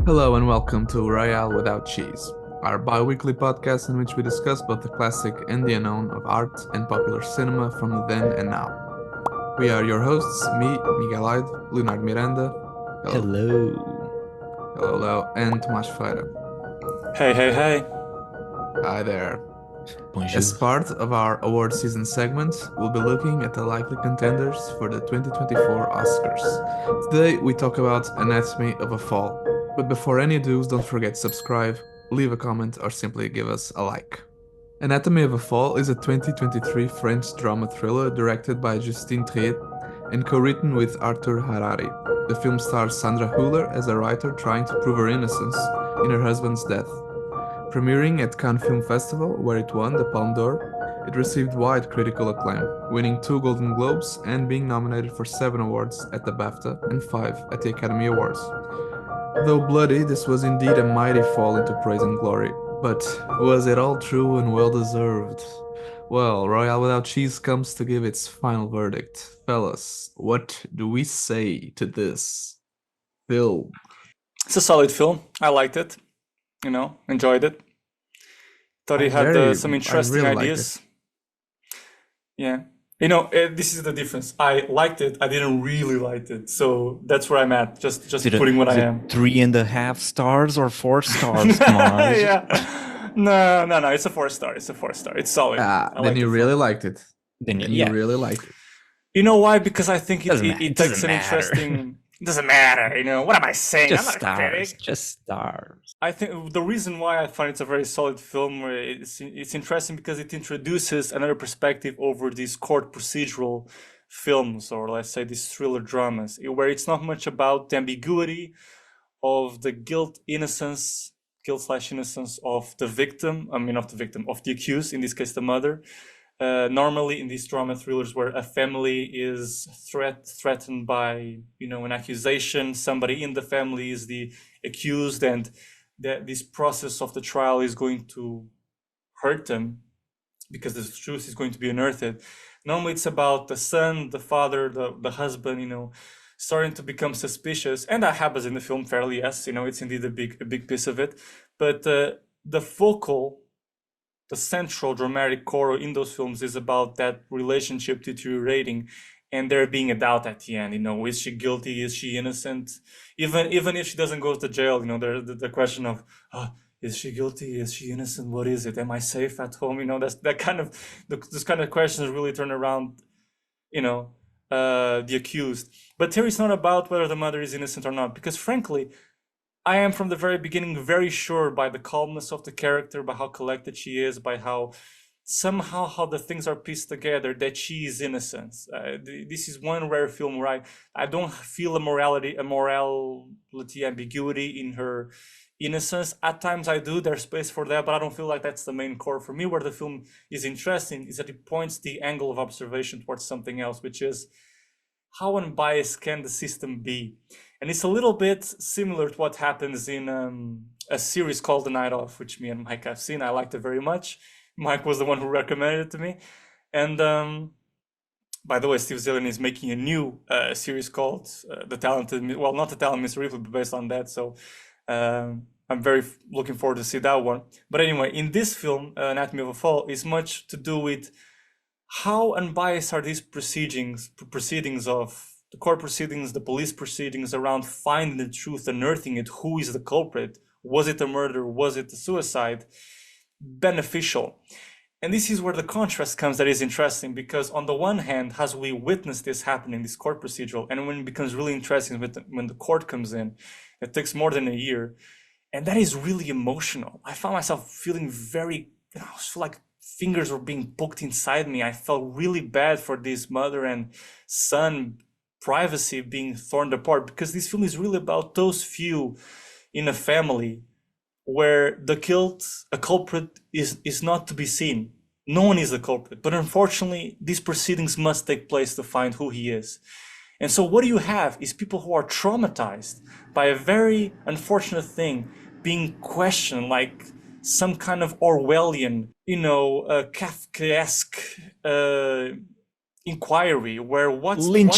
Hello and welcome to Royale Without Cheese, our bi-weekly podcast in which we discuss both the classic and the unknown of art and popular cinema from the then and now. We are your hosts, me, Miguel Aido, Leonardo Miranda, Hello. hello, and Tomás Ferreira. Hey. Hi there. Bonjour. As part of our award season segment, we'll be looking at the likely contenders for the 2024 Oscars. Today, we talk about Anatomy of a Fall. But before any ado, don't forget to subscribe, leave a comment, or simply give us a like. Anatomy of a Fall is a 2023 French drama thriller directed by Justine Triet and co-written with Arthur Harari. The film stars Sandra Hüller as a writer trying to prove her innocence in her husband's death. Premiering at Cannes Film Festival, where it won the Palme d'Or, it received wide critical acclaim, winning 2 Golden Globes and being nominated for 7 awards at the BAFTA and 5 at the Academy Awards. Though bloody, this was indeed a mighty fall into praise and glory. But was it all true and well deserved? Well, Royale Without Cheese comes to give its final verdict. Fellas, what do we say to this film? It's a solid film. I liked it. Enjoyed it. Thought it had some interesting ideas. Yeah. This is the difference. I liked it. I didn't really like it. So that's where I'm at. Just putting what I am. 3.5 stars or 4 stars? Come on. Yeah. No. It's a 4-star. It's a 4-star. It's solid. Then you really liked it. Then you really liked it. You know why? Because I think it takes an matter. interesting... It doesn't matter, What am I saying? Just I'm not a stars. critic. Just stars. I think the reason why I find it's a very solid film, it's interesting because it introduces another perspective over these court procedural films, or let's say these thriller dramas, where it's not much about the ambiguity of the guilt/innocence of the victim. Of the accused, in this case, the mother. Normally in these drama thrillers where a family is threatened by an accusation, somebody in the family is the accused, and that this process of the trial is going to hurt them because the truth is going to be unearthed. Normally it's about the son, the father, the husband, starting to become suspicious, and that happens in the film fairly. Yes, it's indeed a big piece of it, but the central dramatic core in those films is about that relationship deteriorating and there being a doubt at the end. Is she guilty? Is she innocent? Even if she doesn't go to jail, the question of, is she guilty? Is she innocent? What is it? Am I safe at home? That's that kind of this kind of questions really turn around, the accused. But here it's not about whether the mother is innocent or not, because frankly, I am from the very beginning very sure by the calmness of the character, by how collected she is, by how the things are pieced together that she is innocent. This is one rare film where I don't feel a morality ambiguity in her innocence. At times I do, there's space for that, but I don't feel like that's the main core. For me, where the film is interesting is that it points the angle of observation towards something else, which is how unbiased can the system be? And it's a little bit similar to what happens in a series called The Night Of, which me and Mike have seen. I liked it very much. Mike was the one who recommended it to me. And by the way, Steve Zillian is making a new series called not The Talented Mr. Ripley, but based on that. So I'm very looking forward to see that one. But anyway, in this film, Anatomy of a Fall, is much to do with how unbiased are these proceedings of the court proceedings, the police proceedings around finding the truth, unearthing it. Who is the culprit? Was it a murder? Was it a suicide? Beneficial. And this is where the contrast comes that is interesting, because on the one hand, as we witness this happening, this court procedural, and when it becomes really interesting when the court comes in, it takes more than a year, and that is really emotional. I found myself feeling very, I feel like fingers were being poked inside me. I felt really bad for this mother and son privacy being torn apart, because this film is really about those few in a family where a culprit is not to be seen. No one is the culprit, but unfortunately these proceedings must take place to find who he is. And so what you have is people who are traumatized by a very unfortunate thing being questioned, like some kind of Orwellian, Kafkaesque inquiry, where what's the point?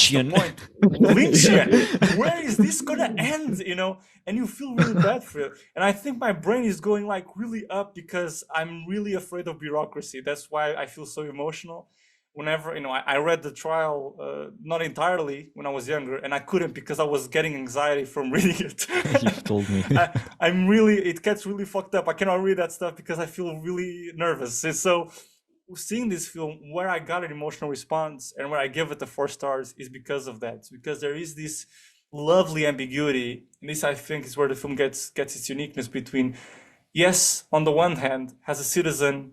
Lynchian. Where is this gonna end? and you feel really bad for it. And I think my brain is going like really up because I'm really afraid of bureaucracy. That's why I feel so emotional. Whenever, I read the trial, not entirely when I was younger, and I couldn't because I was getting anxiety from reading it. You've told me. It gets really fucked up. I cannot read that stuff because I feel really nervous. And so seeing this film, where I got an emotional response and where I give it the 4 stars is because of that. Because there is this lovely ambiguity. And this, I think, is where the film gets its uniqueness between, yes, on the one hand, has a citizen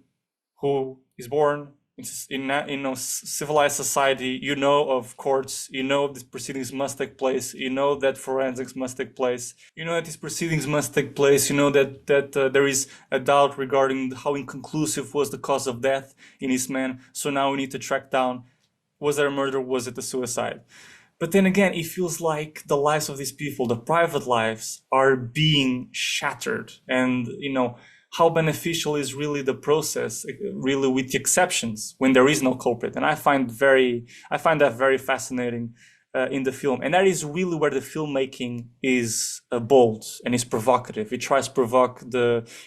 who is born in civilized society, of courts, these proceedings must take place, that forensics must take place, that these proceedings must take place, that there is a doubt regarding how inconclusive was the cause of death in this man. So now we need to track down, was there a murder, was it a suicide? But then again, it feels like the lives of these people, the private lives, are being shattered. And, how beneficial is really the process, really, with the exceptions, when there is no culprit. And I find that very fascinating in the film. And that is really where the filmmaking is bold and is provocative. It tries to provoke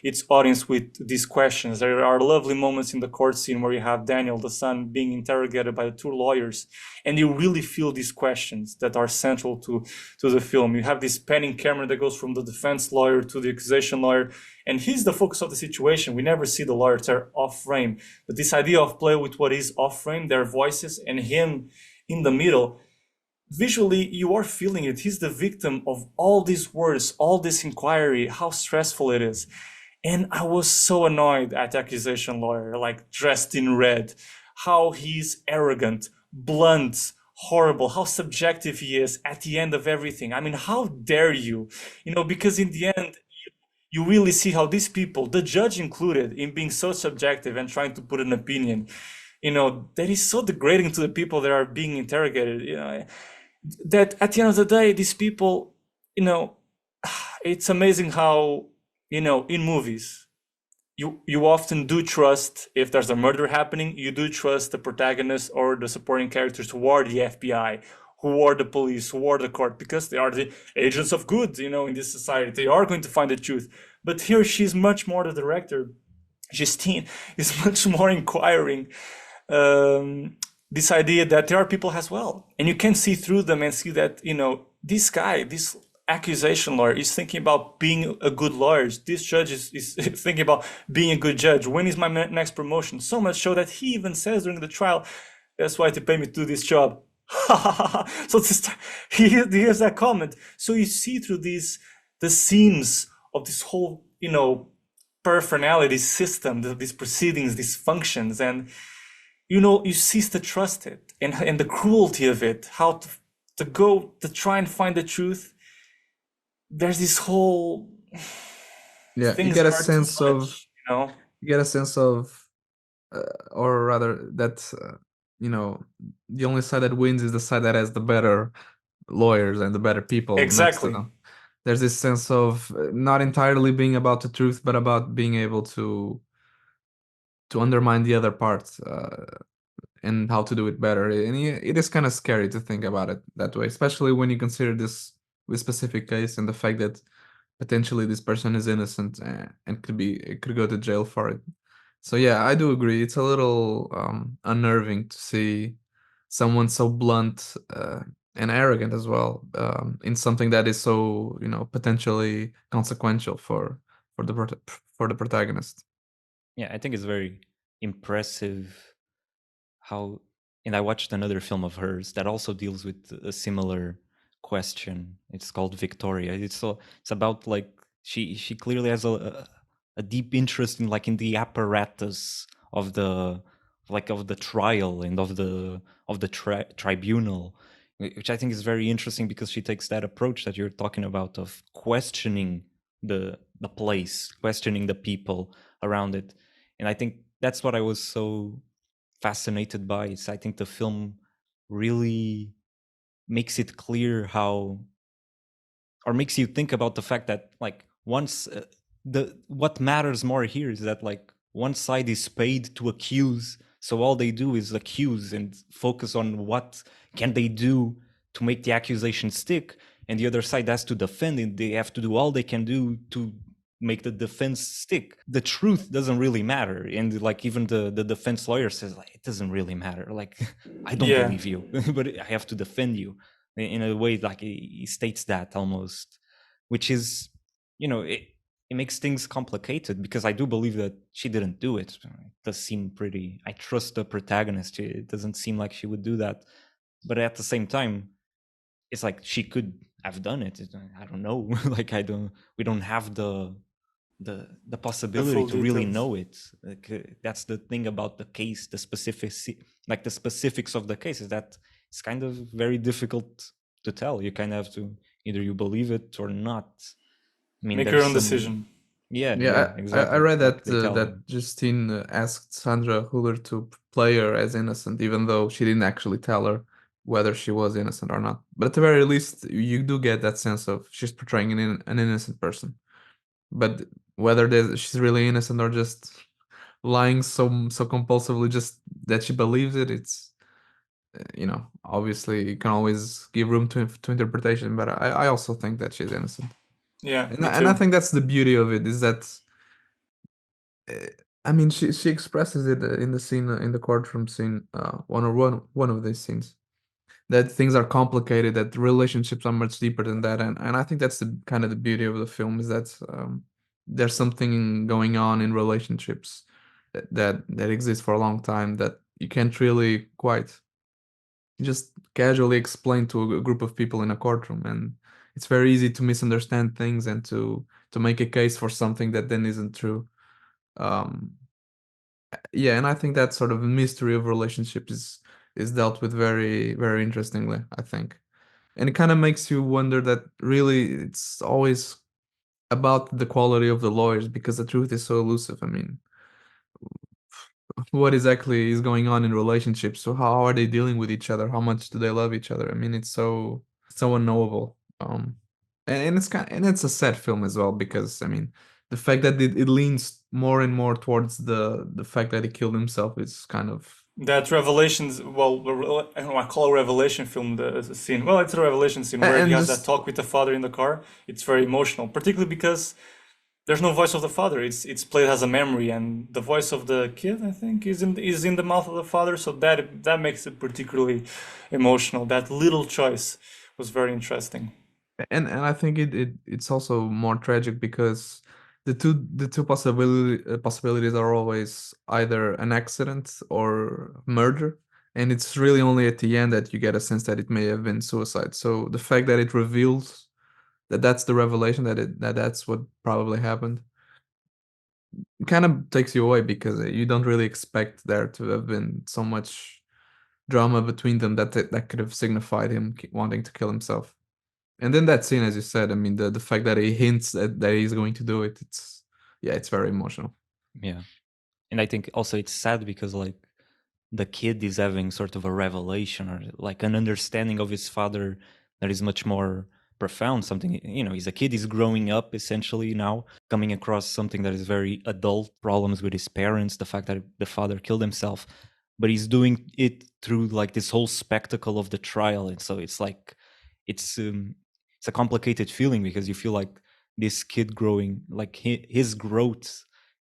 its audience with these questions. There are lovely moments in the court scene where you have Daniel, the son, being interrogated by the 2 lawyers, and you really feel these questions that are central to the film. You have this panning camera that goes from the defense lawyer to the accusation lawyer, and he's the focus of the situation. We never see the lawyers, they're off frame. But this idea of play with what is off frame, their voices, and him in the middle, visually, you are feeling it. He's the victim of all these words, all this inquiry, how stressful it is. And I was so annoyed at the accusation lawyer, like dressed in red, how he's arrogant, blunt, horrible, how subjective he is at the end of everything. I mean, how dare you? Because in the end, you really see how these people, the judge included, in being so subjective and trying to put an opinion, that is so degrading to the people that are being interrogated. That at the end of the day, these people, it's amazing how, in movies, you often do trust, if there's a murder happening, you do trust the protagonist or the supporting characters who are the FBI, who are the police, who are the court, because they are the agents of good, in this society. They are going to find the truth. But here she's much more the director. Justine is much more inquiring. This idea that there are people as well, and you can see through them and see that, this guy, this accusation lawyer, is thinking about being a good lawyer. This judge is thinking about being a good judge. When is my next promotion? So much so that he even says during the trial, that's why they pay me to do this job. So he hears that comment. So you see through the seams of this whole, paraphernalia, this system, these proceedings, these functions, and you cease to trust it, and the cruelty of it, how to go to try and find the truth. There's this whole Yeah, you things get a are too sense of much, you get a sense of or rather that the only side that wins is the side that has the better lawyers and the better people next to Exactly. them. There's this sense of not entirely being about the truth, but about being able to undermine the other part, and how to do it better. And it is kind of scary to think about it that way, especially when you consider this specific case and the fact that potentially this person is innocent, and could go to jail for it. So yeah, I do agree. It's a little unnerving to see someone so blunt, and arrogant as well, in something that is so potentially consequential for the for the protagonist. Yeah, I think it's very impressive how, and I watched another film of hers that also deals with a similar question. It's called Victoria. It's about like she clearly has a deep interest in like in the apparatus of the of the trial and of the tribunal, which I think is very interesting because she takes that approach that you're talking about of questioning the place, questioning the people around it. And I think that's what I was so fascinated by. Is I think the film really makes it clear how, or makes you think about the fact that like once the what matters more here is that like one side is paid to accuse, so all they do is accuse and focus on what can they do to make the accusation stick, and the other side has to defend it. They have to do all they can do to make the defense stick. The truth doesn't really matter, and like even the defense lawyer says, like, it doesn't really matter. Like, I don't Yeah. believe you, but I have to defend you in a way. Like he states that almost, which is, it makes things complicated, because I do believe that she didn't do it. It does seem pretty. I trust the protagonist. It doesn't seem like she would do that, but at the same time, it's like she could have done it. I don't know. Like we don't have the The possibility full to really details. know it. Like, that's the thing about the case, the specifics of the case, is that it's kind of very difficult to tell. You kind of have to, either you believe it or not. I mean, Make your there's own some. decision. Yeah, Yeah, I exactly. read Like that they tell that you. Justine asked Sandra Huller to play her as innocent, even though she didn't actually tell her whether she was innocent or not. But at the very least, you do get that sense of she's portraying an innocent person. But whether she's really innocent or just lying so compulsively, just that she believes it, it's obviously you can always give room to interpretation. But I also think that she's innocent, Yeah, and me I too. think that's the beauty of it, is that uh, I mean she expresses it in the scene, in the courtroom scene, one of these scenes, that things are complicated, that relationships are much deeper than that, and I think that's the kind of the beauty of the film, is that there's something going on in relationships that exists for a long time, that you can't really quite just casually explain to a group of people in a courtroom, and it's very easy to misunderstand things and to make a case for something that then isn't true. um yeah, and I think that sort of mystery of relationships is dealt with very, very interestingly, I think. And it kind of makes you wonder that really it's always about the quality of the lawyers, because the truth is so elusive. I mean, what exactly is going on in relationships? So how are they dealing with each other? How much do they love each other? I mean, it's so unknowable. And it's a sad film as well, because I mean, the fact that it leans more and more towards the fact that he killed himself is kind of. That revelations, well, I don't know, I call a revelation film the scene. Well, it's a revelation scene where he And has that just talk with the father in the car. It's very emotional, particularly because there's no voice of the father. It's played as a memory, and the voice of the kid, I think, is in the mouth of the father. So that makes it particularly emotional. That little choice was very interesting. and I think it's also more tragic, because the two possibilities are always either an accident or murder, and it's really only at the end that you get a sense that it may have been suicide. So the fact that it reveals that that's the revelation, that's what probably happened, it kind of takes you away, because you don't really expect there to have been so much drama between them that could have signified him wanting to kill himself. And then that scene, as you said, I mean, the fact that he hints that he's going to do it, yeah, it's very emotional. Yeah, and I think also it's sad because, like, the kid is having sort of a revelation, or like an understanding of his father that is much more profound. Something, he's a kid, he's growing up essentially now, coming across something that is very adult, problems with his parents, the fact that the father killed himself, but he's doing it through like this whole spectacle of the trial. And so it's like it's um, it's a complicated feeling, because you feel like this kid growing, like his growth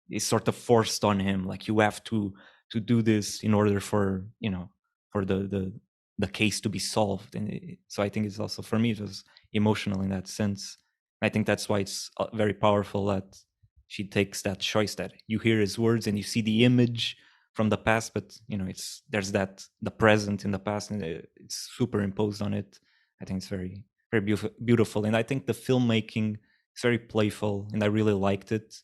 is sort of forced on him. Like, you have to do this in order for for the case to be solved. And so I think it's also, for me, it was emotional in that sense. I think that's why it's very powerful that she takes that choice, that you hear his words and you see the image from the past, but it's there's that the present in the past, and it's superimposed on it. I think it's very, very beautiful, and I think the filmmaking is very playful, and I really liked it.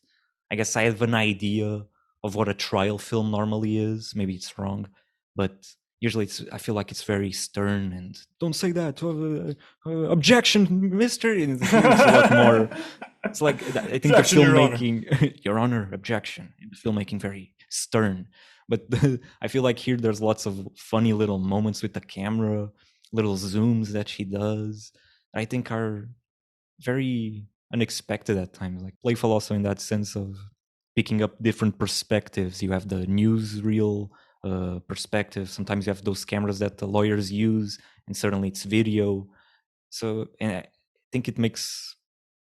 I guess I have an idea of what a trial film normally is. Maybe it's wrong, but usually I feel like it's very stern and don't say that. Objection, Mister. And here it's a lot more. It's like, I think the Objection, Your Honor. filmmaking, Your Honor, objection. And the filmmaking very stern, but I feel like here there's lots of funny little moments with the camera, little zooms that she does. I think are very unexpected at times, like playful also in that sense of picking up different perspectives. You have the newsreel perspective. Sometimes you have those cameras that the lawyers use, and suddenly it's video. So, and think it makes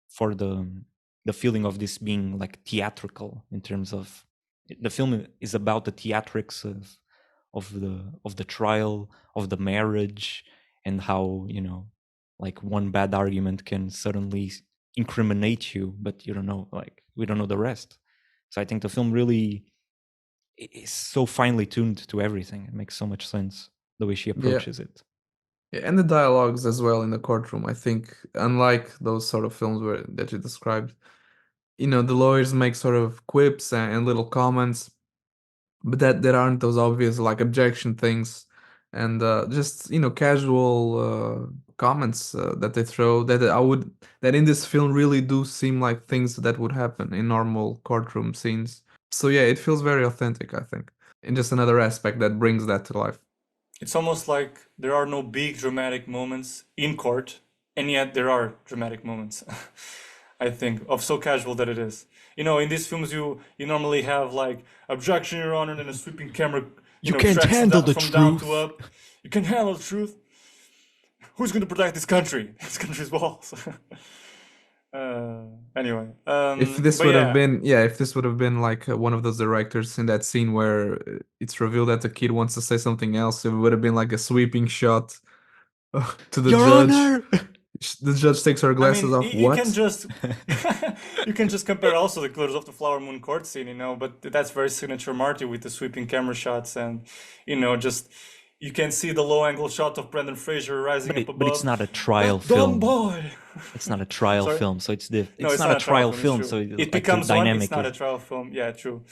for the feeling of this being like theatrical, in terms of the film is about the theatrics of the trial, of the marriage, and how, you know, like one bad argument can suddenly incriminate you, but you don't know, like we don't know the rest. So I think the film really is so finely tuned to everything. It makes so much sense the way she Yeah. approaches it. Yeah, and the dialogues as well in the courtroom. I think, unlike those sort of films that you described, you know, the lawyers make sort of quips and little comments, but that aren't those obvious like objection things, and just, you know, casual comments that they throw that in this film really do seem like things that would happen in normal courtroom scenes. So yeah, it feels very authentic, I think, and just another aspect that brings that to life. It's almost like there are no big dramatic moments in court, and yet there are dramatic moments. I think of so casual that it is. You know, in these films, you normally have like objection, Your Honor, and a sweeping camera. You can't handle the from down to truth. up. You can handle the truth. Who's going to protect this country? This country's walls. Anyway, If this but would have yeah, been, yeah, if this would have been like one of those directors in that scene where it's revealed that the kid wants to say something else, it would have been like a sweeping shot to the Your judge. Honor! The judge takes her I glasses mean, off. you What? can just you can just compare also the Killers of the Flower Moon court scene, you know, but that's very signature Marty with the sweeping camera shots, and you know, just you can see the low angle shot of Brendan Fraser rising up above. But it's not a trial That dumb film. boy. It's not a trial Sorry? film, so it's No, it's not a trial film, it's so true. It like the becomes one. It's dynamic not a is trial film. Yeah, true.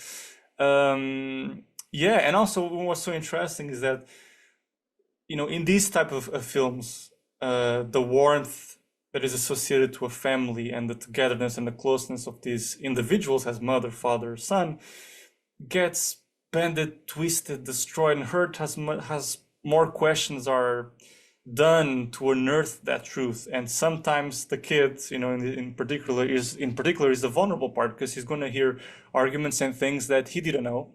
Yeah, and also what's so interesting is that, you know, in these type of films, the warmth that is associated to a family and the togetherness and the closeness of these individuals as mother, father, son gets bended, twisted, destroyed, and hurt. Has more questions are done to unearth that truth. And sometimes the kid, you know, in particular is the vulnerable part, because he's going to hear arguments and things that he didn't know,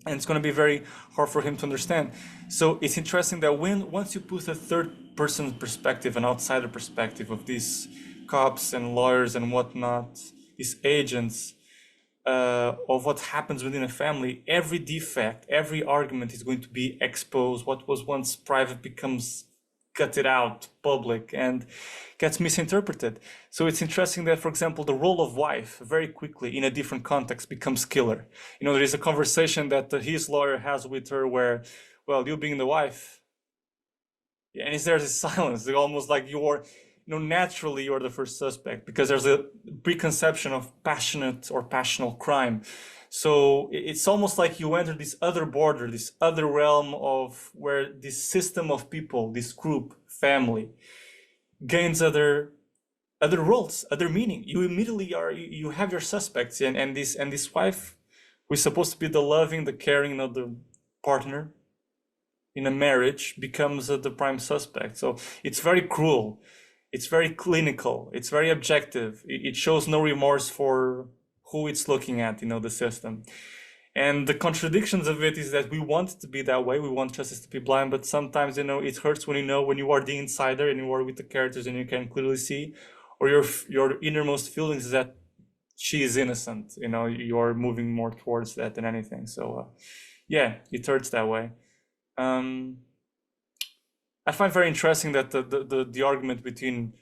and it's going to be very hard for him to understand. So it's interesting that once you put a third person perspective, an outsider perspective of these cops and lawyers and whatnot, these agents, of what happens within a family, every defect, every argument is going to be exposed. What was once private becomes gutted out public and gets misinterpreted. So it's interesting that, for example, the role of wife very quickly in a different context becomes killer. You know, there is a conversation that his lawyer has with her where, well, you being the wife, and there's this silence, almost like you're, you know, naturally you're the first suspect, because there's a preconception of passionate or passional crime. So it's almost like you enter this other border, this other realm of where this system of people, this group, family, gains other roles, other meaning. You immediately you have your suspects, and this wife, who is supposed to be the loving, the caring, you know, the partner in a marriage, becomes the prime suspect. So it's very cruel. It's very clinical. It's very objective. It shows no remorse for who it's looking at, you know, the system. And the contradictions of it is that we want it to be that way. We want justice to be blind, but sometimes, you know, it hurts when you are the insider and you are with the characters and you can clearly see, or your innermost feelings is that she is innocent. You know, you are moving more towards that than anything. So, yeah, it hurts that way. I find very interesting that the argument between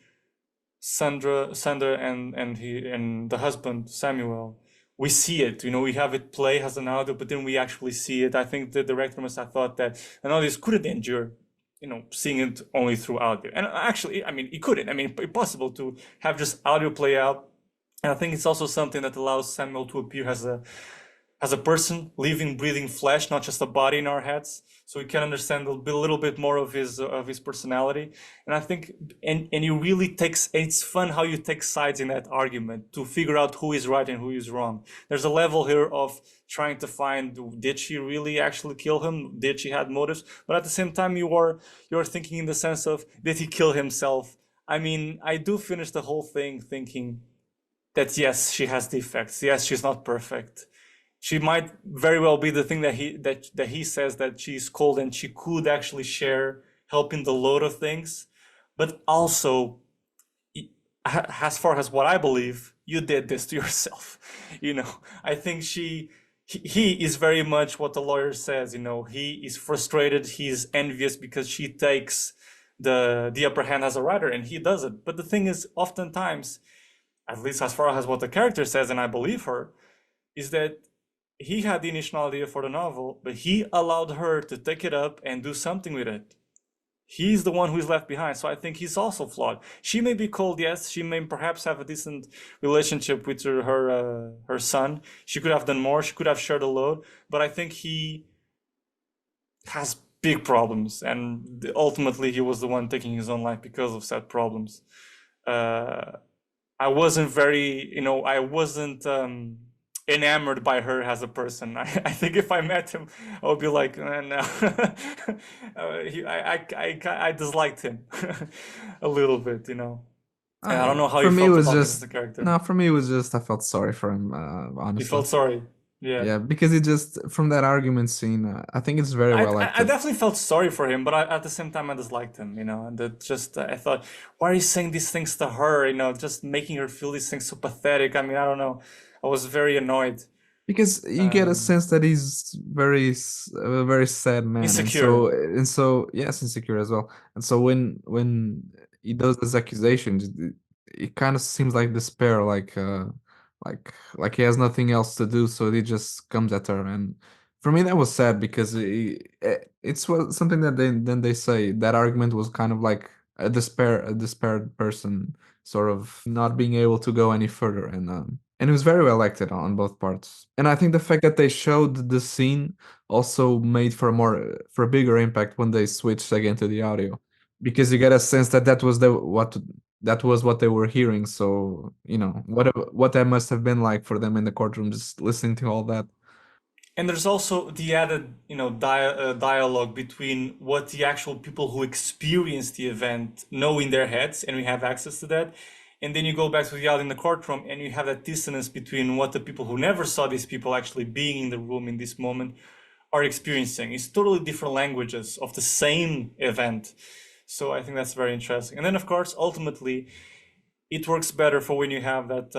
Sandra and the husband Samuel, we see it, you know, we have it play as an audio, but then we actually see it. I think the director must have thought that an audience couldn't endure, you know, seeing it only through audio. And actually, I mean, it couldn't. I mean, it's possible to have just audio play out. And I think it's also something that allows Samuel to appear as a person, living, breathing flesh, not just a body in our heads, so we can understand a little bit more of his personality. And I think, and he really takes, it's fun how you take sides in that argument to figure out who is right and who is wrong. There's a level here of trying to find, did she really actually kill him? Did she have motives? But at the same time, you're thinking in the sense of, did he kill himself? I mean, I do finish the whole thing thinking that yes, she has defects. Yes, she's not perfect. She might very well be the thing that he says, that she's cold and she could actually share, help in the load of things. But also, as far as what I believe, you did this to yourself. I think he is very much what the lawyer says. He is frustrated, he's envious because she takes the upper hand as a writer, and he doesn't. But the thing is, oftentimes, at least as far as what the character says, and I believe her, is that he had the initial idea for the novel, but he allowed her to take it up and do something with it. He's the one who is left behind. So I think he's also flawed. She may be cold, yes. She may perhaps have a decent relationship with her son. She could have done more. She could have shared a load. But I think he has big problems, and ultimately he was the one taking his own life because of said problems. I wasn't enamored by her as a person. I think if I met him, I would be like, no. I disliked him a little bit, And I don't know how For you me, it felt was about him just as a character. no. For me, it was just I felt sorry for him. You Honestly, felt sorry. Yeah. yeah, because it just from that argument scene, I think it's very well I acted. definitely felt sorry for him, but at the same time, I disliked him, and that just, I thought, why are you saying these things to her, just making her feel these things so pathetic. I mean, I don't know. I was very annoyed. Because you get a sense that he's a very sad man, Insecure. and so yes, insecure as well. And so when he does this accusation, it kind of seems like despair, like he has nothing else to do, so he just comes at her. And for me, that was sad because something that they say that argument was kind of like a despaired person sort of not being able to go any further, and it was very well acted on both parts. And I think the fact that they showed the scene also made for a bigger impact when they switched again to the audio, because you get a sense that that was what they were hearing. So what that must have been like for them in the courtroom, just listening to all that. And there's also the added, dialogue between what the actual people who experience the event know in their heads, and we have access to that. And then you go back to the audio in the courtroom, and you have that dissonance between what the people who never saw these people actually being in the room in this moment are experiencing. It's totally different languages of the same event. So I think that's very interesting. And then, of course, ultimately, it works better for when you have that.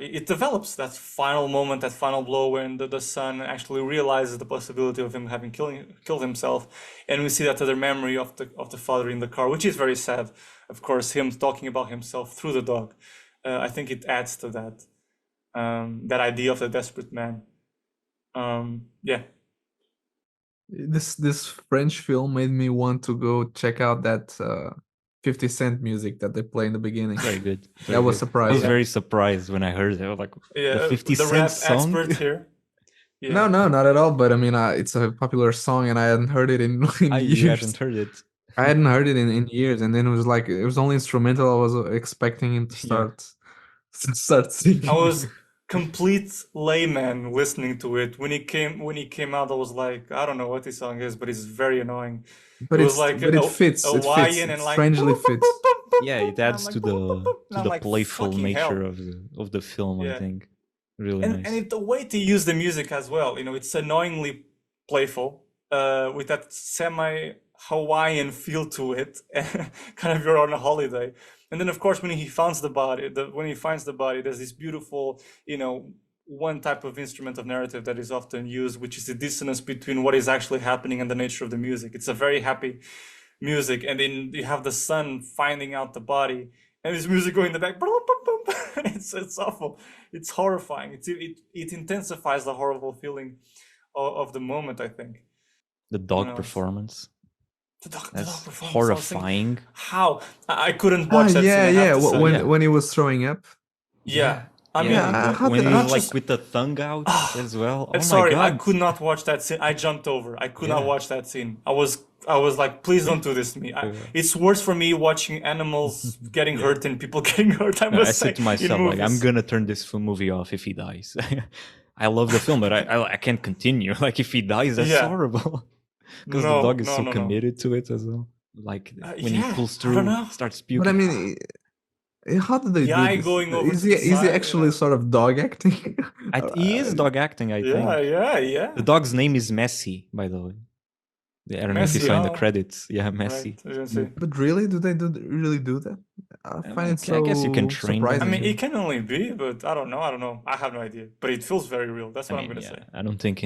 It develops that final moment, that final blow, when the son actually realizes the possibility of him having killed himself, and we see that other memory of the father in the car, which is very sad. Of course, him talking about himself through the dog. I think it adds to that idea of the desperate man. Yeah. This French film made me want to go check out that 50 Cent music that they play in the beginning. Very good. That was good. surprising. I was very surprised when I heard it. I was like, Yeah, the 50 the Cent rap song? expert here. Yeah. No, not at all. But I mean, it's a popular song, and I hadn't heard it in You years. hadn't heard it. I hadn't heard it in years, and then it was only instrumental. I was expecting him to start singing. I was complete layman listening to it. When he came out, I was like, I don't know what this song is, but it's very annoying. But it was like it fits. It fits. and like strangely fits. Yeah, it adds to the playful nature of the film. Yeah. I think really and nice. and the way to use the music as well. It's annoyingly playful, with that semi Hawaiian feel to it, kind of you're on a holiday. And then, of course, when he finds the body, there's this beautiful, one type of instrument of narrative that is often used, which is the dissonance between what is actually happening and the nature of the music. It's a very happy music, and then you have the son finding out the body, and this music going in the back. It's awful. It's horrifying. It intensifies the horrible feeling of the moment, I think. The dog performance. The dog performance. Horrifying. How? I couldn't watch that scene. When he was throwing up. Yeah. I mean, when he was like with the tongue out as well. Oh sorry, my God. I could not watch that scene. I jumped over. I could not watch that scene. I was like, please don't do this to me. It's worse for me watching animals getting hurt than people getting hurt. I said to myself, like, I'm gonna turn this movie off if he dies. I love the film, but I can't continue. Like, if he dies, that's horrible. Because the dog is so committed to it as well. Like when he pulls through, starts puking. But I mean, how did they do this? Going over is he actually sort of dog acting? He is dog acting, I think. Yeah. The dog's name is Messi, by the way. I don't know if you Messi, saw in the oh, credits. Yeah, right. Messi. I was gonna say. But really, do they really do that? I find it I guess you can so train them I mean, surprising. it can only be, but I don't know. I don't know. I have no idea. But it feels very real. That's I what I'm mean, gonna yeah, say. I don't think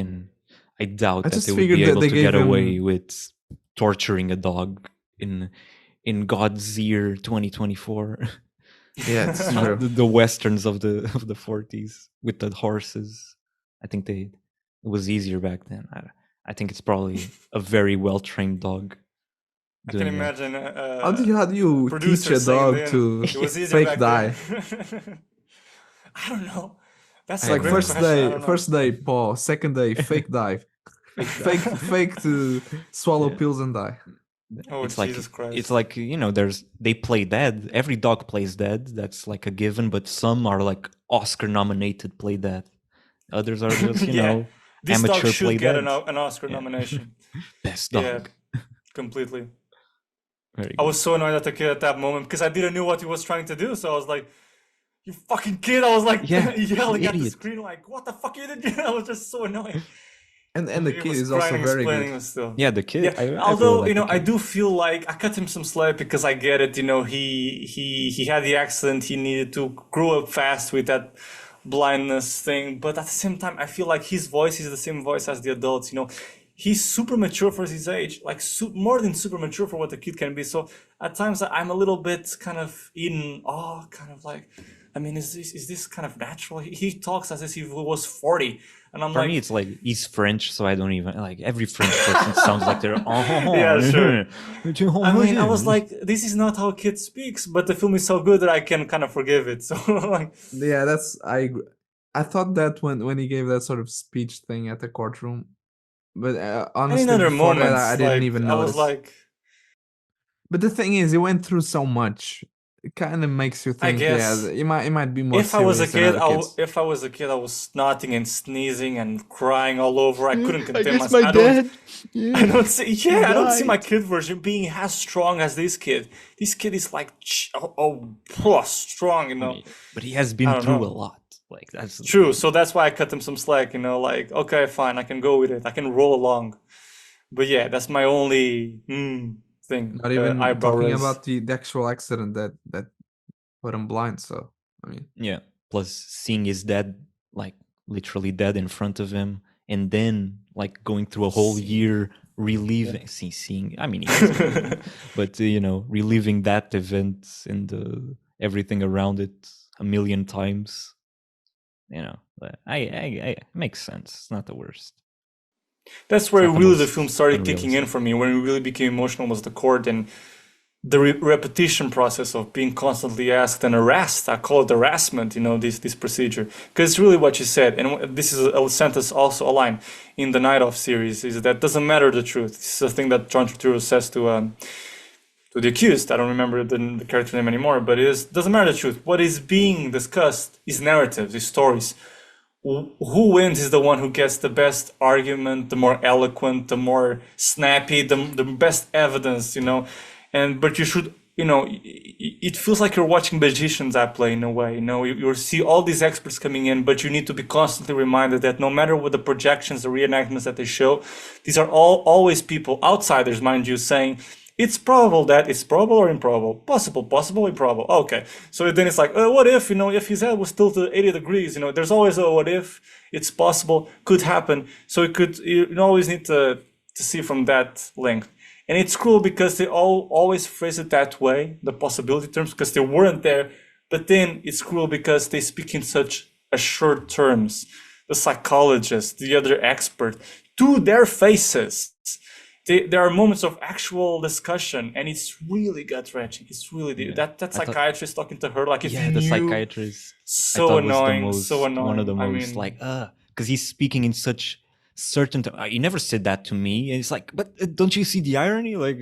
I doubt I that they just would be figured that able they to gave get away him. with torturing a dog in God's year 2024. Yeah, it's I true. The westerns of the 40s with the horses. I think it was easier back then. I think it's probably a very well trained dog can doing that. imagine How do you teach producer a saying dog then to it was easier fake back then. die? I don't know. That's It's I a have like no great first idea. question. I day, don't know. first day pause, second day fake die, Fake die. fake to swallow Yeah. pills and die. Oh, Jesus Christ. It's like they play dead. Every dog plays dead. That's like a given. But some are like Oscar nominated play dead. Others are just Yeah. This dog amateur should play get dead. an Oscar Yeah. nomination. Best Yeah, dog. completely. Very I good. was so annoyed at the kid at that moment because I didn't know what he was trying to do. So I was like, "You fucking kid!" I was like Yeah, yelling at the idiot. screen, like, "What the fuck you did?" I was just so annoyed. And the He kid was is also crying, very good. explaining, but still. Yeah, the kid. Yeah, I really although like the I kid. do feel like I cut him some slack because I get it. He had the accident. He needed to grow up fast with that blindness thing. But at the same time, I feel like his voice is the same voice as the adults. He's super mature for his age, like more than super mature for what the kid can be. So at times I'm a little bit kind of in awe, kind of like, I mean, is this kind of natural? He talks as if he was 40, and I'm For me, like, it's like he's French, so I don't even like every French person sounds like they're. yeah, sure. I mean, I was Yeah, like, this is not how a kid speaks, but the film is so good that I can kind of forgive it. So like, Yeah, I thought that when he gave that sort of speech thing at the courtroom, but and in honestly, other before that, I moments, didn't like even I was notice. like, But the thing is, he went through so much. It kind of makes you I think, yeah, guess. it might be more If I was a serious than kid, other kids. if I was a kid, I was snotting and sneezing and crying all over. I couldn't I contain guess myself. my dad. I don't see. Yeah, I don't see my died. kid version being as strong as this kid. This kid is like, oh, strong. But he has I been don't through know. a lot. Like that's True. So that's why I cut him some slack. Like, okay, fine, I can go with it. I can roll along. But yeah, that's my only thing. Not even Eyebrow talking raise. about the actual accident that put him blind. So I mean, Yeah. Plus, seeing his dad like literally dead in front of him, and then like going through a whole year reliving, seeing. I mean, he was dead, but reliving that event and everything around it a million times. I makes sense. It's not the worst. That's where It's not the really the film most started kicking in unrealistic. for me. When it really became emotional was the court and the repetition process of being constantly asked and harassed. I call it harassment. This procedure, because it's really what you said, and this is a sentence also a line in the Night Off series, is that doesn't matter the truth. This is a thing that John Turturro says to the accused. I don't remember the character name anymore, but doesn't matter the truth. What is being discussed is narratives, is stories. Who wins is the one who gets the best argument, the more eloquent, the more snappy, the best evidence, but you should, it feels like you're watching magicians at play in a way. You see all these experts coming in, but you need to be constantly reminded that no matter what the projections, the reenactments that they show, these are all always people, outsiders, mind you, saying it's probable that it's probable or improbable, possible, improbable. Okay, so then it's like, what if, if his head was tilted 80 degrees, there's always a what if, it's possible, could happen. So you always need to see from that length. And it's cool because they always phrase it that way, the possibility terms, because they weren't there. But then it's cool because they speak in such assured terms. The psychologist, the other expert, to their faces. There are moments of actual discussion, and it's really gut wrenching. It's really that psychiatrist talking to her like if you the knew. psychiatrist. I So thought was annoying, so one of the annoying. I most mean, because he's speaking in such certain. You never said that to me, and it's like, but don't you see the irony? Like,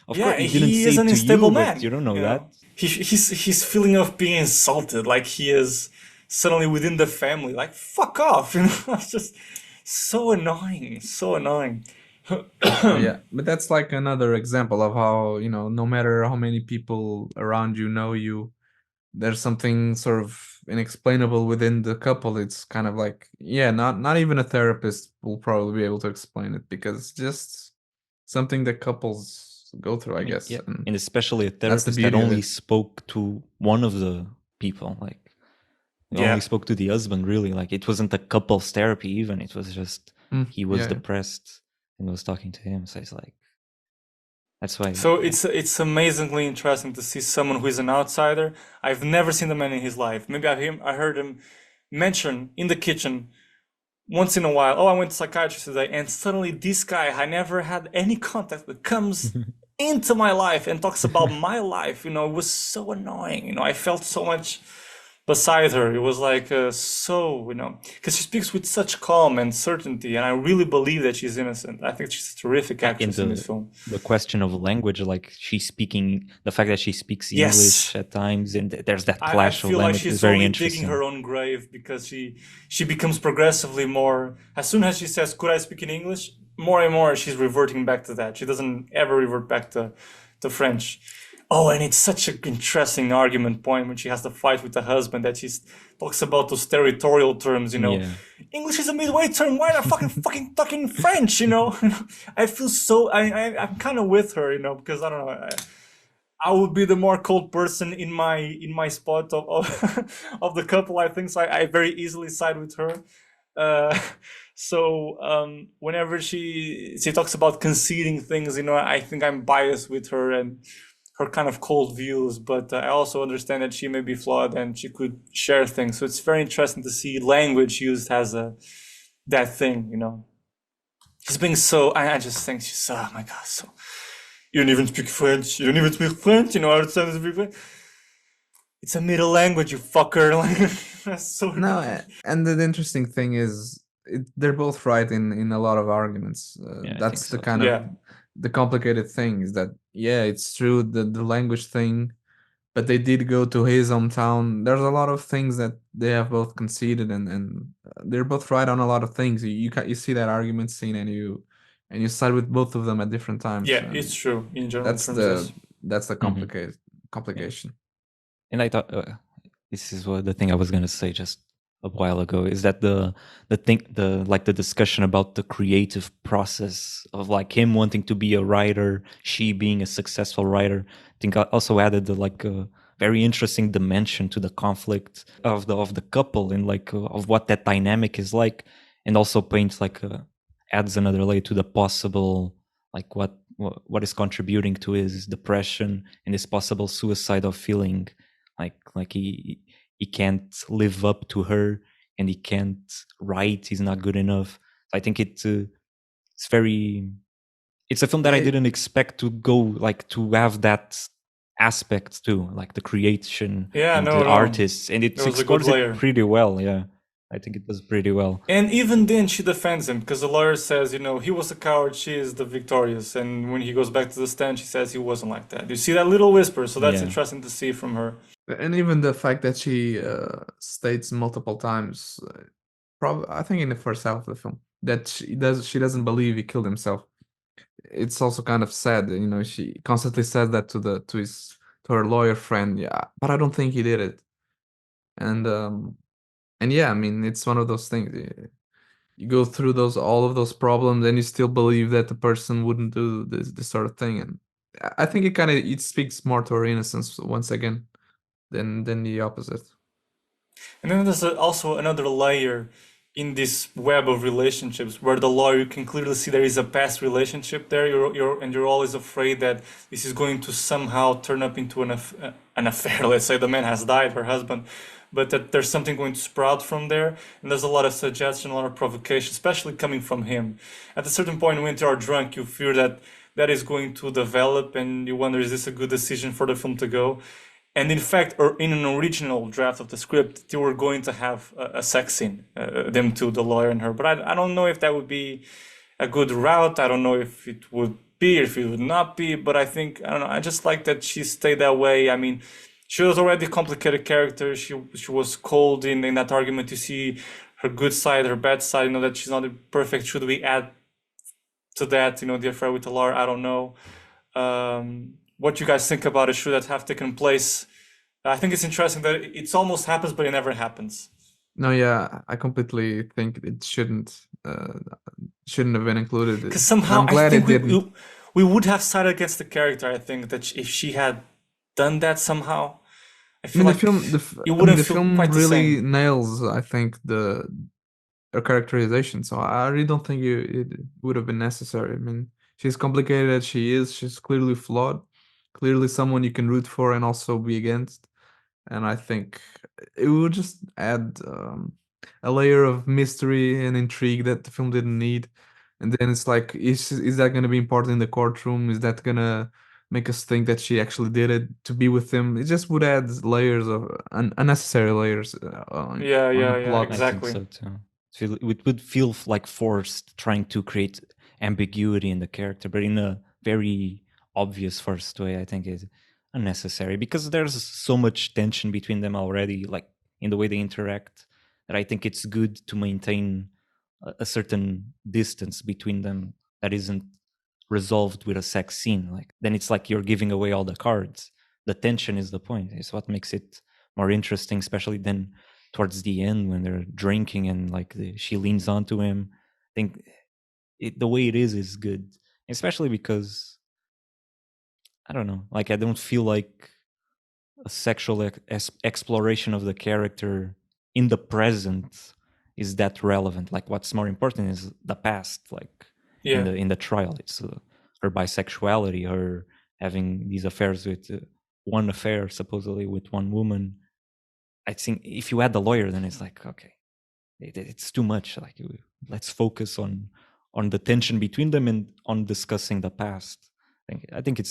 of yeah, course, he didn't he say is it an to unstable you, but man. you don't know that. He's feeling of being insulted, like he is suddenly within the family. Like fuck off, It's just so annoying, so annoying. yeah, but that's like another example of how, no matter how many people around you know you, there's something sort of inexplainable within the couple. It's kind of like, yeah, not even a therapist will probably be able to explain it because just something that couples go through, I guess. Yeah, And and especially a that's the therapist that beauty of only it. spoke to one of the people, like Yeah. only spoke to the husband. Really, like it wasn't a couples therapy. Even it was just he was Yeah. depressed and was talking to him. So it's like that's why. So it's amazingly interesting to see someone who is an outsider. I've never seen the man in his life. Maybe I heard him mention in the kitchen once in a while, oh, I went to psychiatrist today, and suddenly this guy I never had any contact with comes into my life and talks about my life. You know, it was so annoying. You know, I felt so much beside her. It was like so, you know, because she speaks with such calm and certainty, and I really believe that she's innocent. I think she's a terrific in actress in this film. the question of language, like she's speaking, the fact that she speaks Yes. English at times, and there's that I clash of feel like language is she's very only interesting. digging her own grave because she becomes progressively more. As soon as she says, "Could I speak in English?" more and more she's reverting back to that. She doesn't ever revert back to French. Oh, and it's such an interesting argument point when she has to fight with the husband that she talks about those territorial terms. You know, Yeah. English is a midway term. Why the fucking talking French? You know, I feel so. I'm kind of with her. You know, because I don't know. I would be the more cold person in my spot of the couple. I think so. I very easily side with her. Whenever she talks about conceding things, you know, I think I'm biased with her and her kind of cold views. But I also understand that she may be flawed and she could share things. So it's very interesting to see language used as that thing. You know, she's being so. I just think she's oh my god so. You don't even speak French. You don't even speak French. You know how to speak French. It's a middle language, you fucker. Like, that's so No, and the interesting thing is, they're both right in a lot of arguments. Yeah, I That's think the so, kind too. of Yeah. the complicated thing is that it's true the language thing, but they did go to his hometown. There's a lot of things that they have both conceded, and they're both right on a lot of things. You see that argument scene, and you side with both of them at different times. Yeah, And it's true in general that's terms. Yes. that's the Mhm. complication. And I thought this is what the thing I was gonna say just a while ago is that the discussion about the creative process of like him wanting to be a writer, she being a successful writer. I think I also added a very interesting dimension to the conflict of the couple and of what that dynamic is like, and also paints adds another layer to the possible like what is contributing to his depression and his possible suicidal feeling, like he can't live up to her and he can't write, he's not good enough. I think it's a film that I didn't expect to go like to have that aspect too, like the creation Yeah, and no, the no. artists, and it There was a good explores layer. it pretty well. Yeah, I think it does pretty well. And even then, she defends him because the lawyer says, you know, he was a coward, she is the victorious. And when he goes back to the stand, she says he wasn't like that. You see that little whisper, so that's Yeah. interesting to see from her. And even the fact that she states multiple times, probably I think in the first half of the film, that she doesn't believe he killed himself. It's also kind of sad, you know. She constantly says that to her lawyer friend. Yeah, but I don't think he did it. And yeah, I mean, it's one of those things. You go through all of those problems, and you still believe that the person wouldn't do this sort of thing. And I think it speaks more to her innocence once again than the opposite. And then there's also another layer in this web of relationships where the lawyer can clearly see there is a past relationship there. You're always afraid that this is going to somehow turn up into an affair. Let's say the man has died, her husband, but that there's something going to sprout from there. And there's a lot of suggestion, a lot of provocation, especially coming from him. At a certain point, when you are drunk, you fear that that is going to develop, and you wonder, is this a good decision for the film to go? And in fact, or in an original draft of the script, they were going to have a sex scene, them two, the lawyer and her. But I don't know if that would be a good route. I don't know if it would be, if it would not be. But I think, I don't know, I just like that she stayed that way. I mean, she was already a complicated character. She was cold in that argument. You see her good side, her bad side, you know, that she's not perfect. Should we add to that, you know, the affair with the lawyer? I don't know. What you guys think about it? Should that have taken place? I think it's interesting that it almost happens, but it never happens. No, yeah, I completely think it shouldn't have been included. Because somehow I'm glad I think it didn't. we would have sided against the character. I think that if she had done that somehow, I I feel mean, like it I mean, wouldn't the feel film quite the really same. nails, I think, her characterization. So I really don't think it would have been necessary. I mean, she's complicated as she is. She's clearly flawed, clearly someone you can root for and also be against. And I think it would just add a layer of mystery and intrigue that the film didn't need. And then it's like, is that going to be important in the courtroom? Is that going to make us think that she actually did it to be with him? It just would add layers of unnecessary layers Yeah, on the yeah, yeah, plot. I think exactly. so too. It would feel like forced trying to create ambiguity in the character, but in a very obvious first way. I think is unnecessary because there's so much tension between them already, like in the way they interact, that I think it's good to maintain a certain distance between them that isn't resolved with a sex scene. Like then it's like you're giving away all the cards. The tension is the point. It's what makes it more interesting, especially then towards the end when they're drinking and like she leans onto him. I think the way it is good, especially because I don't know, like I don't feel like a sexual exploration of the character in the present is that relevant. Like what's more important is the past, like Yeah. in the trial. It's her bisexuality, her having these affairs with one affair supposedly with one woman. I think if you add the lawyer, then it's like okay, it's too much. Like let's focus on the tension between them and on discussing the past. I think it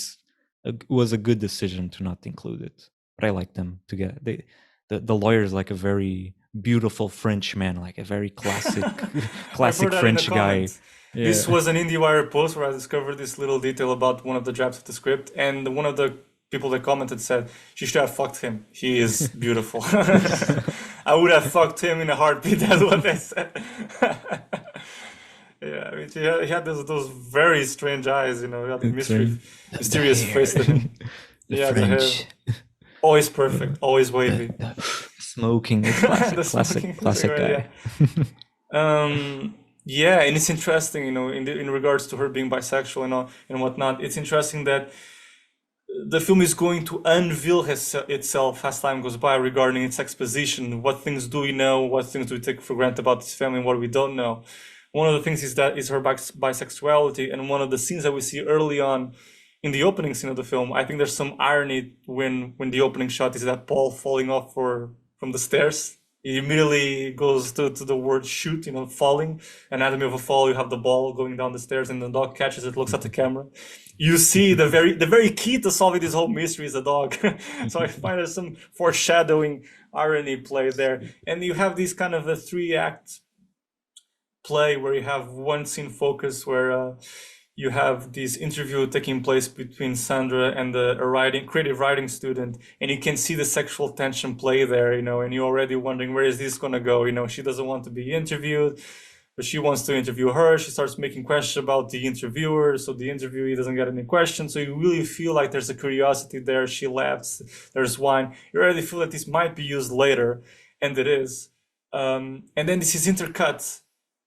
was a good decision to not include it. But I like them together. The lawyer is like a very beautiful French man, like a very classic I put classic that in the French guy. comments. This Yeah. was an IndieWire post where I discovered this little detail about one of the drafts of the script, and one of the people that commented said she should have fucked him. He is beautiful. I would have fucked him in a heartbeat. That's what they said. Yeah, I mean, he had those very strange eyes, you know, he had a It's right. mysterious face to him. The Yeah, the hair, French. always perfect, always wavy. The smoking. It's The smoking classic cigarette, guy. yeah, and it's interesting, you know, in regards to her being bisexual and all and whatnot. It's interesting that the film is going to unveil itself as time goes by regarding its exposition. What things do we know? What things do we take for granted about this family, and what we don't know? One of the things is her bisexuality, and one of the scenes that we see early on in the opening scene of the film. I think there's some irony when the opening shot is that ball falling off from the stairs. It immediately goes to the word shoot, you know, falling. Anatomy of a fall, you have the ball going down the stairs and the dog catches it, looks at the camera. You see the very key to solving this whole mystery is a dog. So I find there's some foreshadowing irony play there. And you have these kind of a 3-act play where you have one scene focus where you have this interview taking place between Sandra and a creative writing student, and you can see the sexual tension play there, you know, and you're already wondering where is this gonna go. You know, she doesn't want to be interviewed, but she wants to interview her. She starts making questions about the interviewer, so the interviewee doesn't get any questions. So you really feel like there's a curiosity there. She laughs, there's wine. You already feel that this might be used later, and it is. And then this is intercut.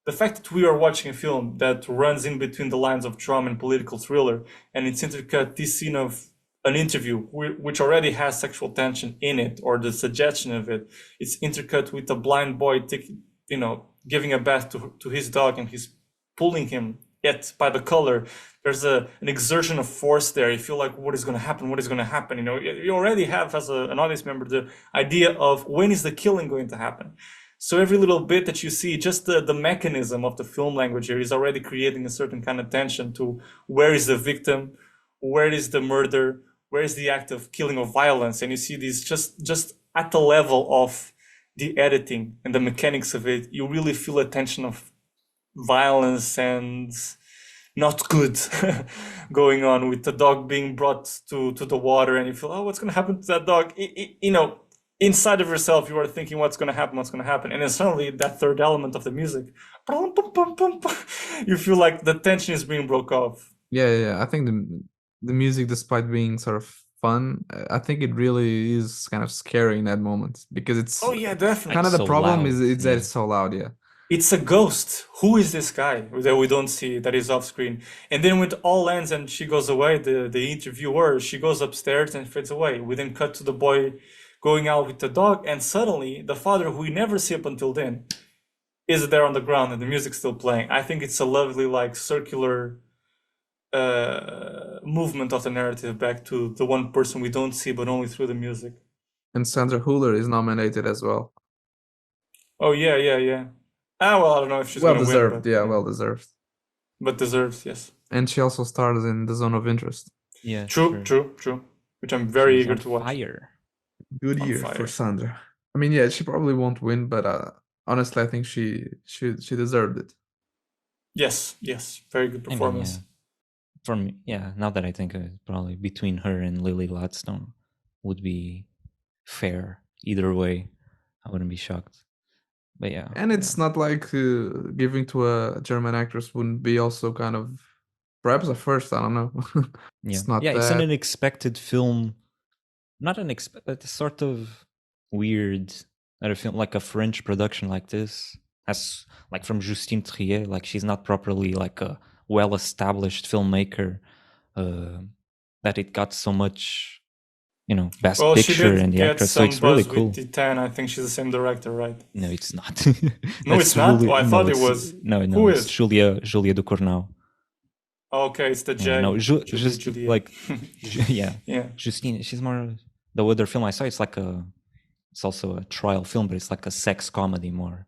The fact that we are watching a film that runs in between the lines of drama and political thriller, and it's intercut this scene of an interview which already has sexual tension in it, or the suggestion of it, it's intercut with a blind boy you know, giving a bath to his dog, and he's pulling him yet by the collar. There's an exertion of force there. You feel like what is going to happen, what is going to happen. You know, you already have as an audience member the idea of when is the killing going to happen. So every little bit that you see, just the mechanism of the film language here is already creating a certain kind of tension to where is the victim, where is the murder, where is the act of killing or violence. And you see these just at the level of the editing and the mechanics of it, you really feel a tension of violence and not good going on, with the dog being brought to the water, and you feel, oh, what's going to happen to that dog? You know, inside of yourself, you are thinking what's going to happen, and then suddenly that third element of the music, you feel like the tension is being broke off. Yeah. I think the music, despite being sort of fun, I think it really is kind of scary in that moment because it's Oh yeah, Like kind definitely. of the so problem loud. is that Yeah. it's so loud. Yeah, it's a ghost. Who is this guy that we don't see, that is off screen? And then when it all ends and she goes away, the interviewer, she goes upstairs and fades away. We then cut to the boy going out with the dog, and suddenly the father, who we never see up until then, is there on the ground and the music's still playing. I think it's a lovely, like, circular movement of the narrative back to the one person we don't see, but only through the music. And Sandra Hüller is nominated as well. Oh yeah, yeah, yeah. Well, I don't know if she's Well gonna deserved, win, but yeah, well deserved. but deserves, yes. And she also stars in The Zone of Interest. Yeah, True, true. Which I'm very She's eager on to watch. fire. Good On year fire. for Sandra. I mean, yeah, she probably won't win, but honestly, I think she deserved it. Yes, very good performance. I mean, for me, yeah. Now that I think of it, probably between her and Lily Gladstone would be fair either way. I wouldn't be shocked. But yeah, And it's not like giving to a German actress wouldn't be also kind of perhaps a first. I don't know. yeah, It's not it's an that. unexpected film. Not unexpected, but sort of weird that a film like a French production like this has, like, from Justine Triet, like, she's not properly like a well-established filmmaker, that it got so much, best Well, she picture did and the get actress, so some it's really buzz cool. with Titan. I think she's the same director, right? No, it's not. No, it's not? Oh, I thought it it's- was. No, Who it's is? Julia Ducournau. Okay, it's the J. Yeah, no, Julie, just Juliet. like, yeah, Yeah. Justine. She's more, the other film I saw. It's like it's also a trial film, but it's like a sex comedy more.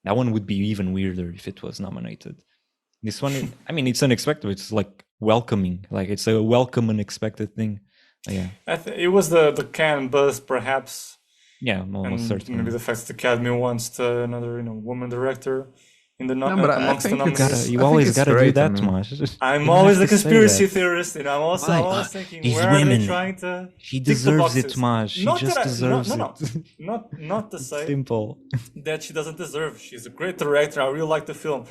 That one would be even weirder if it was nominated. This one, I mean, it's unexpected. It's like welcoming, like it's a welcome unexpected thing. Yeah, It was the Cannes buzz, perhaps, yeah, almost and certainly. maybe the fact that the Academy wants another, woman director in the No, but I amongst the think it's- nominees. You I think always it's gotta do great, I that, mean. Tomas. I'm You always have the to say conspiracy that. theorist, and I'm also Why? always thinking, These where are women, they trying to? She tick the deserves it, boxes? Tomas. She Not just that deserves no, it. not to say Simple. that she doesn't deserve. She's a great director. I really like the film.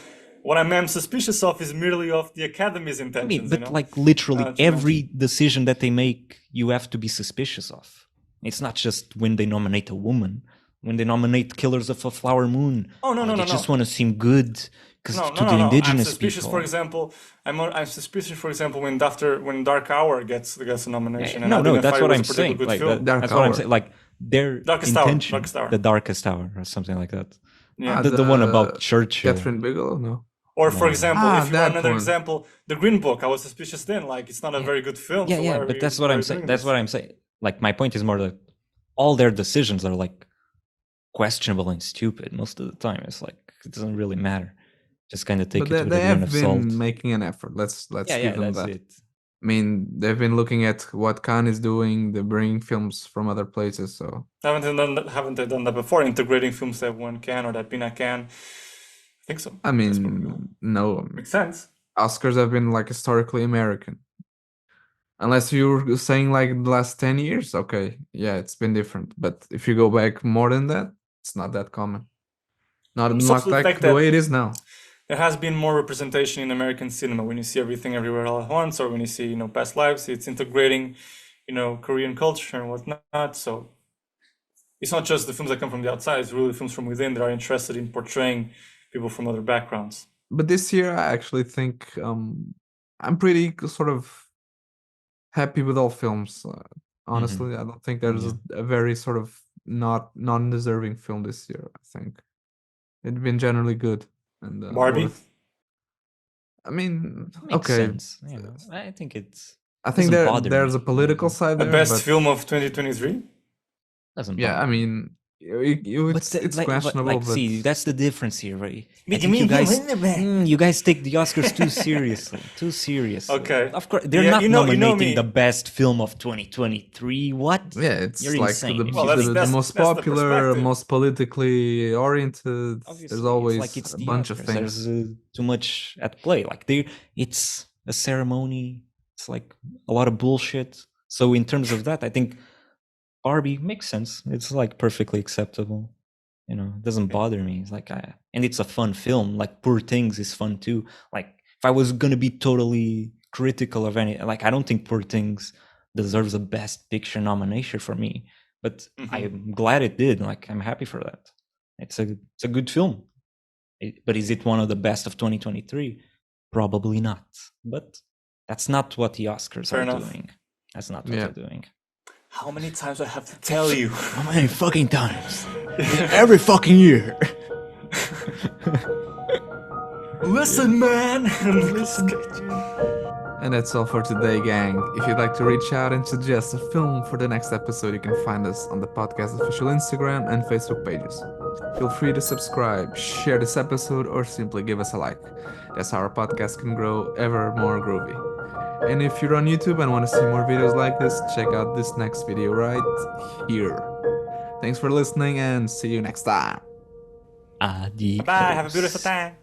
What I'm suspicious of is merely of the Academy's I intentions. mean, but like literally Not to every decision that they make, you have to be suspicious of. It's not just when they nominate a woman. When they nominate Killers of a Flower Moon, Oh, no, they just want to seem good because No, to no, the no. I'm indigenous suspicious. people. For example, I'm suspicious. For example, when Dark Hour gets a nomination. And I no, didn't that's find it what was I'm a particularly saying. good Like film. Dark that's what I'm Hour. saying. Like their Darkest Hour, intention, Darkest Hour. the Darkest Hour, or something like that. Yeah. The one about Churchill. Catherine Bigelow, no. Or for No. example, Ah, if you want that another one. example, The Green Book. I was suspicious then. Like it's not a very good film. Yeah, so yeah, why but that's what why are I'm you saying. doing That's this? what I'm saying. Like my point is more that all their decisions are like questionable and stupid most of the time. It's like it doesn't really matter. Just kind of take But it with they a grain have of been salt. making an effort. Let's Yeah, give them that's that. it. I mean, they've been looking at what Cannes is doing. They're bringing films from other places, so Haven't they done that before? Integrating films that won Cannes or that been at Cannes? I think so. I That's probably mean, no. makes sense. Oscars have been like historically American. Unless you're saying like the last 10 years, okay, yeah, it's been different. But if you go back more than that, it's not that common. Not It's also the like fact the that way it is now. there has been more representation in American cinema when you see Everything Everywhere All at Once, or when you see Past Lives. It's integrating Korean culture and whatnot. So it's not just the films that come from the outside, it's really films from within that are interested in portraying people from other backgrounds. But this year, I actually think I'm pretty sort of happy with all films. Honestly, I don't think there's a very sort of not non-deserving film this year. I think it's been generally good and Barbie. I mean, Makes okay. sense. I think it's. I think doesn't bother there's me. a political side The there, best but film of 2023? Doesn't yeah, bother I me. mean, it's like, questionable. But see, that's the difference here, right? I What do think you you guys, mean? you guys take the Oscars too seriously. Too seriously. Okay. Of course, they're Yeah, not you know nominating me. the best film of 2023. What? yeah, it's You're like insane. the, If Well, you the, think- the most that's the popular, perspective. most politically oriented. Obviously, There's always it's like it's a the bunch of Oscars. things. There's too much at play. Like it's a ceremony. It's like a lot of bullshit. So in terms of that, I think Barbie makes sense. It's like perfectly acceptable. It doesn't bother me. It's like, and it's a fun film. Like Poor Things is fun too. Like if I was gonna be totally critical of any, like I don't think Poor Things deserves a Best Picture nomination for me. But I'm glad it did. Like I'm happy for that. It's a good film. But is it one of the best of 2023? Probably not. But that's not what the Oscars Fair are enough. doing. That's not what Yeah. they're doing. How many times do I have to tell you? How many fucking times? Every fucking year. Listen, man. And that's all for today, gang. If you'd like to reach out and suggest a film for the next episode, you can find us on the podcast official Instagram and Facebook pages. Feel free to subscribe, share this episode, or simply give us a like. That's how our podcast can grow ever more groovy. And if you're on YouTube and want to see more videos like this, check out this next video right here. Thanks for listening and see you next time. Adios. Bye. Have a beautiful time.